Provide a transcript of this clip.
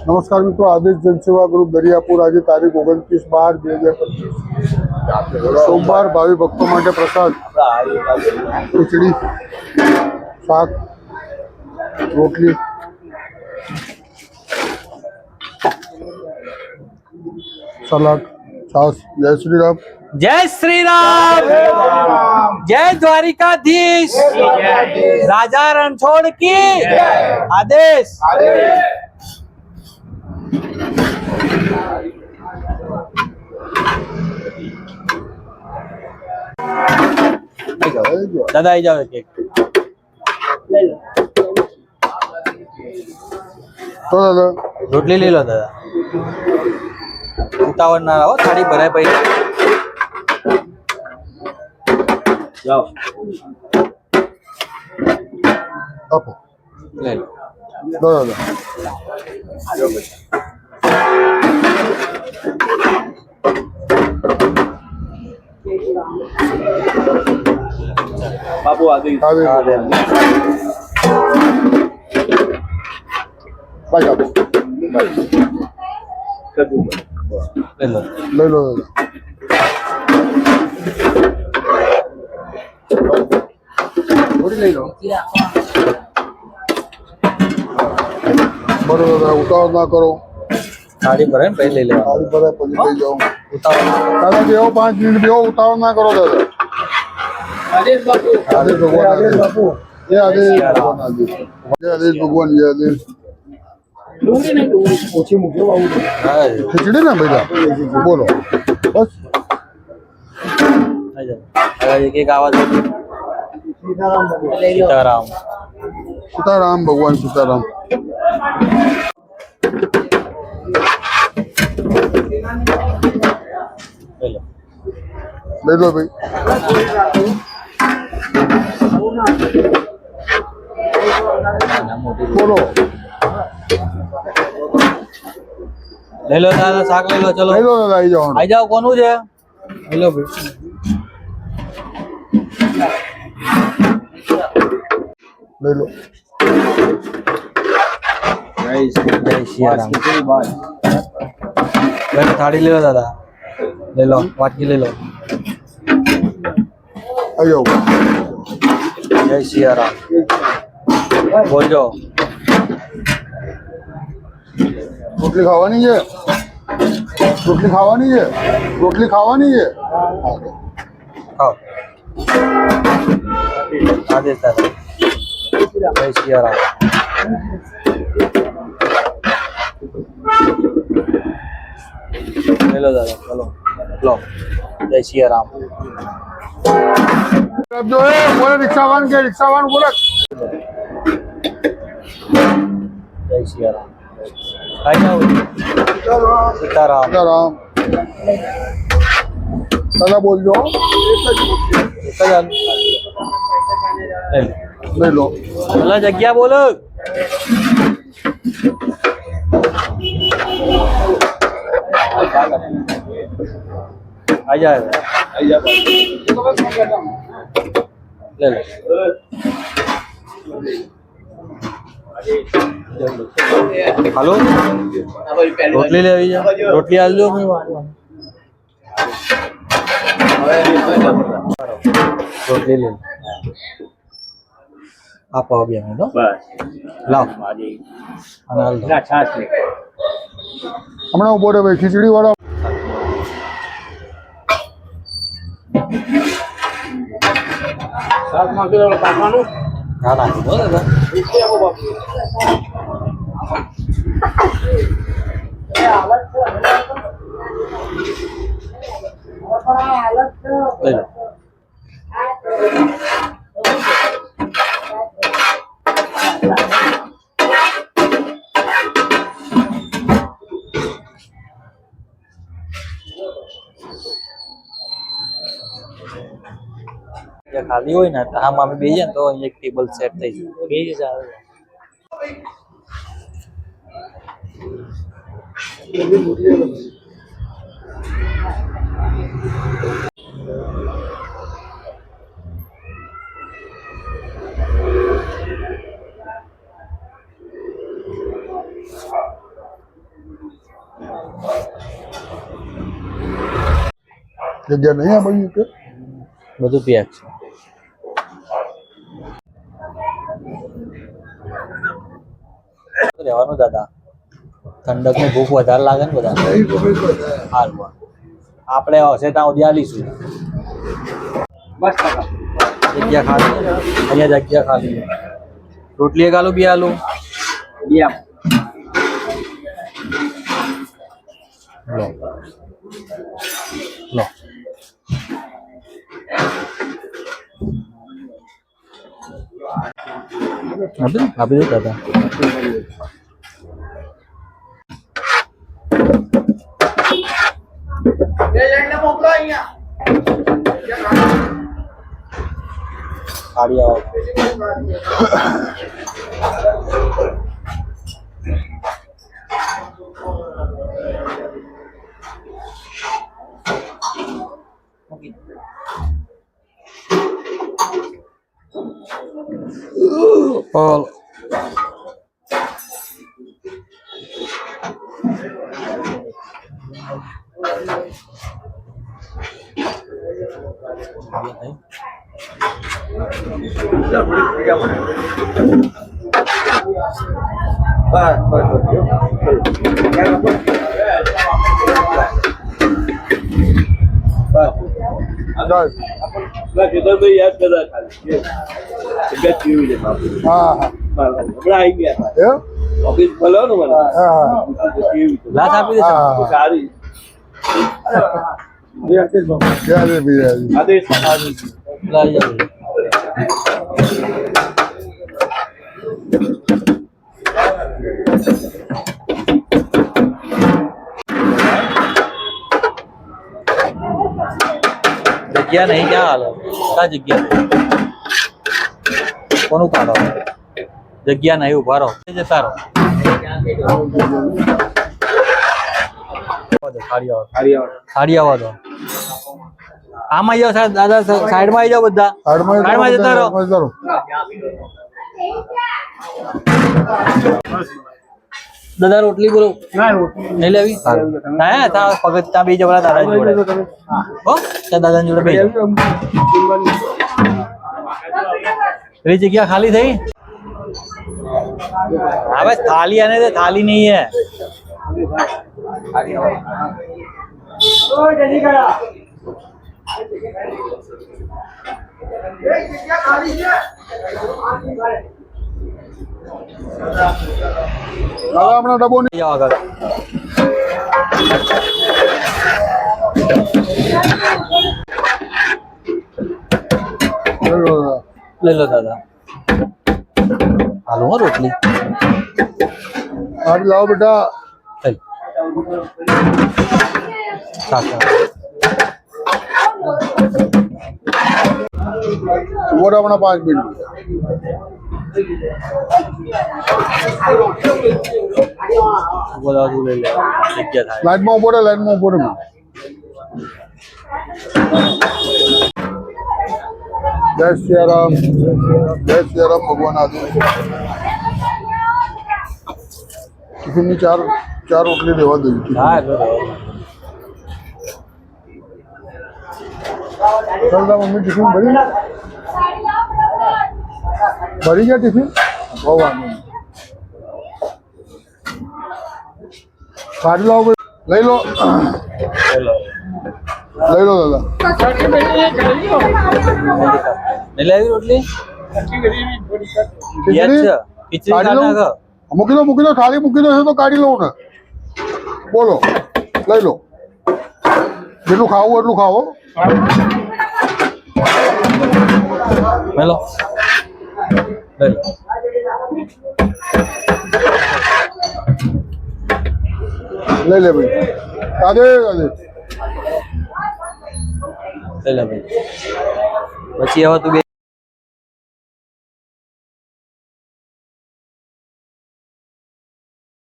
નમસ્કાર મિત્રો, આદેશ જનસેવા ગ્રુપ દરિયાપુર આજે તારીખ 29/12/2025 સોમવાર ભાવિ ભક્તો માટે પ્રસાદ ખીચડી, શાક, રોટલી, સલાડ, છાશ। જય શ્રી રામ, जय श्री राम, जय द्वारिकाधीश, राजा रणछोड़ की आदेश। दादा आई जाओ एक તો દાદા રોટલી લઈ લો દાદા, ઉતાવળ ના રહો, થાળી ભરાય પછી જાઓ આપો, લઈ લો દો દાદા। બાપુ આવી ભાઈ આપો, લઈ લો લઈ લો દાદા। થોડી લઈ લો, બરોબર દાદા, ઉતાવળ ના કરો, થાળી ભરાય ને પછી લઈ લેવા, થાળી ભરાય પછી લઈ જાઓ। ઉતાવળ ના કરો। દાદા બેહો, 5 મિનિટ બેહો, ઉતાવળ ના કરો દાદા। આદેશ બાપુ, આદેશ ભગવાન, આદેશ બાપુ, જય આદેશ ભગવાન, આદેશ જય આદેશ ભગવાન, જય આદેશ। ઓછી મૂક્યો આવું હા ખીચડી ને બેટા, બોલો બસ। એક એક આવાજ સીતારામ સીતારામ ભગવાન, સીતારામ। લઈ લો લઈ લો ભાઈ, બોલો લઈ લો દાદા, શાક લઈ લો, ચલો લઈ લો દાદા, આવી જાઓ। આઈ જાઓ, કોનું છે લઈ લો ભાઈ, લઈ લો, જય સિયારામ। લઈ લો થાળી, લઈ લો દાદા, લઈ લો વાટકી, લઈ લો, આવી જાઓ। જય સિયારામ। બોલજો, રોટલી ખાવાની છે, રોટલી ખાવાની છે, રોટલી ખાવાની છે। ખાઓ આદેશ દાદા, જય સિયારામ। લઈ લો દાદા, ચલો લો, જય સિયારામ। આપજો, એ બોલે રિક્ષાવાન કે રિક્ષાવાન બોલે। જય સિયારામ। આઈ જાઓ, સીતારામ। સીતારામ દાદા, બોલજો, એક જ હાલ. લઈ લો, ભલા જગ્યા બોલો, આઈ જાય, લે લે, હાલો રોટલી લેવી છે, રોટલી આલજો, રોટલી લે આપો, બે મિનિટ લાવ અને હાલ દો। હમણાં ઉભો રહે ભાઈ, ખીચડી વાળો હા નાખી દો દાદા, લઈ લો, ખાલી હોય ને તો આમ અમે બેસીએ ને તો એક ટેબલ સેટ થઈ જાય, બે જાય। જગ્યા નહીં આ બાજુ કે બધું પેક છે. રહેવાનું દાદા, ઠંડક ની ભૂખ વધારે લાગે ને બધા. હાલમાં આપણે હશે ત્યાં સુધી આલીશું. જગ્યા ખાલી, અહીંયા જગ્યા ખાલી. રોટલી એક આલુ, બે આલુ, લો લો. આપી દો દાદા. થાળી આવો. All. હા લાત આપી જગ્યા નહીં, ક્યાં હાલો? ક્યાં જગ્યા? કોનું કાઢો? જગ્યા નહીં, ઉભા રહો, જતા રહો. થાળી આવવા દો. આમાં જાઓ સાહેબ, દાદા સાઈડમાં આવી જાઓ, બધા સાઈડમાં જતા રહો. દાદા રોટલી બોલો નહીં લેવી? ના પગત ત્યાં બે જવડા દાદા જોડે. હો ત્યાં દાદા જોડે બે. પેલી જગ્યા ખાલી થઈ. હા બસ થાली आने दे, थाली नहीं है. अपना डब्बो नहीं આગળ ले लो दादा. हालो हो रोटली. आज लाओ बेटा. चल वो अपना 5 मिनट बोला तू ले ले. जग्या થાય. लाइन में ऊपर जय श्री राम भगवान आदि टिफिन में चार रोटली देवा दी. હા चलता मम्मी टिफिन भरी गया टिफिन. भगवान काट लो, ले लो दादा. નહીં લેવી રોટલી? મૂકી દો થાળી મૂકી દો તો કાઢી લઉં ને. બોલો લઈ લો, જેટલું ખાવું એટલું ખાવો. મેલો લઈ લો. લઈ લે ભાઈ. રાધે રાધે. લઈ લે ભાઈ. પછી હવે તું બે